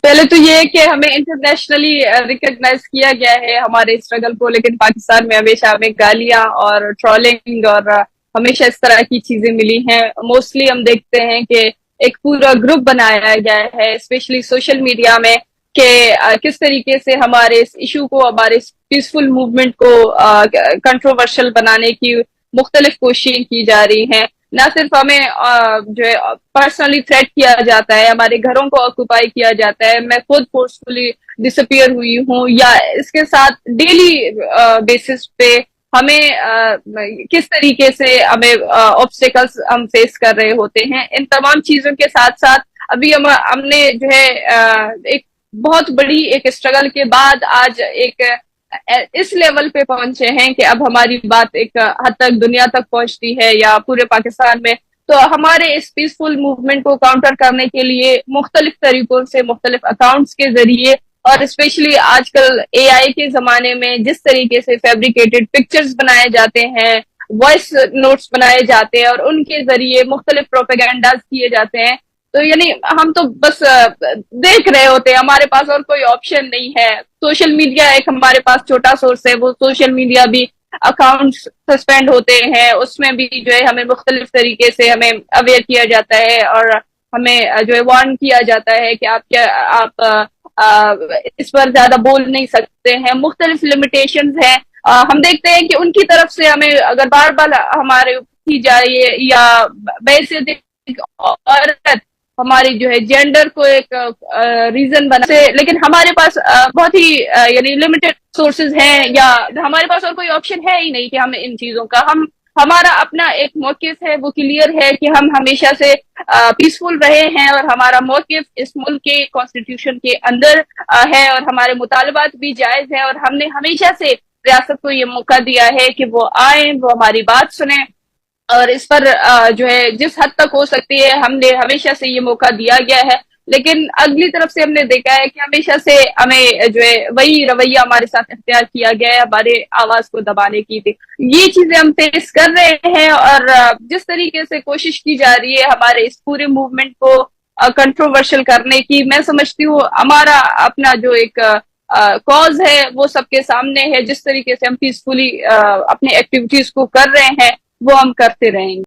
پہلے تو یہ کہ ہمیں انٹرنیشنلی ریکگنائز کیا گیا ہے ہمارے اسٹرگل کو، لیکن پاکستان میں ہمیشہ ہمیں گالیاں اور ٹرولنگ اور ہمیشہ اس طرح کی چیزیں ملی ہیں۔ موسٹلی ہم دیکھتے ہیں کہ ایک پورا گروپ بنایا گیا ہے اسپیشلی سوشل میڈیا میں کہ کس طریقے سے ہمارے اس ایشو کو، ہمارے اس پیسفل موومنٹ کو کنٹروورشل بنانے کی مختلف کوششیں کی جا رہی ہیں۔ نہ صرف ہمیں جو ہے پرسنلی تھریٹ کیا جاتا ہے، ہمارے گھروں کو آکوپائی کیا جاتا ہے، میں خود فورسفلی ڈس اپیئر ہوئی ہوں، یا اس کے ساتھ ڈیلی بیسس پہ ہمیں کس طریقے سے ہمیں آبسٹیکلس ہم فیس کر رہے ہوتے ہیں۔ ان تمام چیزوں کے ساتھ ساتھ ابھی ہم نے جو ہے ایک بہت بڑی ایک اسٹرگل کے بعد آج ایک اس لیول پہ پہنچے ہیں کہ اب ہماری بات ایک حد تک دنیا تک پہنچتی ہے یا پورے پاکستان میں۔ تو ہمارے اس پیسفل موومنٹ کو کاؤنٹر کرنے کے لیے مختلف طریقوں سے، مختلف اکاؤنٹس کے ذریعے، اور اسپیشلی آج کل اے آئی کے زمانے میں جس طریقے سے فیبریکیٹڈ پکچرز بنائے جاتے ہیں، وائس نوٹس بنائے جاتے ہیں اور ان کے ذریعے مختلف پروپیگنڈاز کیے جاتے ہیں، تو یعنی ہم تو بس دیکھ رہے ہوتے ہیں، ہمارے پاس اور کوئی آپشن نہیں ہے۔ سوشل میڈیا ایک ہمارے پاس چھوٹا سورس ہے، وہ سوشل میڈیا بھی اکاؤنٹس سسپینڈ ہوتے ہیں، اس میں بھی جو ہے ہمیں مختلف طریقے سے ہمیں اویئر کیا جاتا ہے اور ہمیں جو ہے وارن کیا جاتا ہے کہ آپ اس پر زیادہ بول نہیں سکتے ہیں، مختلف لمیٹیشنز ہیں۔ ہم دیکھتے ہیں کہ ان کی طرف سے ہمیں اگر بار بار ہمارے کی جائے یا ویسے عورت ہماری جو ہے جینڈر کو ایک ریزن بنا سے، لیکن ہمارے پاس بہت ہی یعنی لمیٹڈ سورسز ہیں، یا ہمارے پاس اور کوئی آپشن ہے ہی نہیں کہ ہم ان چیزوں کا ہمارا اپنا ایک موقف ہے، وہ کلیئر ہے کہ ہم ہمیشہ سے پیسفل رہے ہیں اور ہمارا موقف اس ملک کے کانسٹیٹیوشن کے اندر ہے اور ہمارے مطالبات بھی جائز ہیں، اور ہم نے ہمیشہ سے ریاست کو یہ موقع دیا ہے کہ وہ آئیں، وہ ہماری بات سنیں، اور اس پر جو ہے جس حد تک ہو سکتی ہے ہم نے ہمیشہ سے یہ موقع دیا گیا ہے۔ لیکن اگلی طرف سے ہم نے دیکھا ہے کہ ہمیشہ سے ہمیں جو ہے وہی رویہ ہمارے ساتھ اختیار کیا گیا ہے، ہمارے آواز کو دبانے کی تھی۔ یہ چیزیں ہم فیس کر رہے ہیں، اور جس طریقے سے کوشش کی جا رہی ہے ہمارے اس پورے موومنٹ کو کنٹروورشل کرنے کی، میں سمجھتی ہوں ہمارا اپنا جو ایک کاز ہے وہ سب کے سامنے ہے۔ جس طریقے سے ہم پیسفلی اپنی ایکٹیویٹیز کو کر رہے ہیں وہ ہم کرتے رہیں گے۔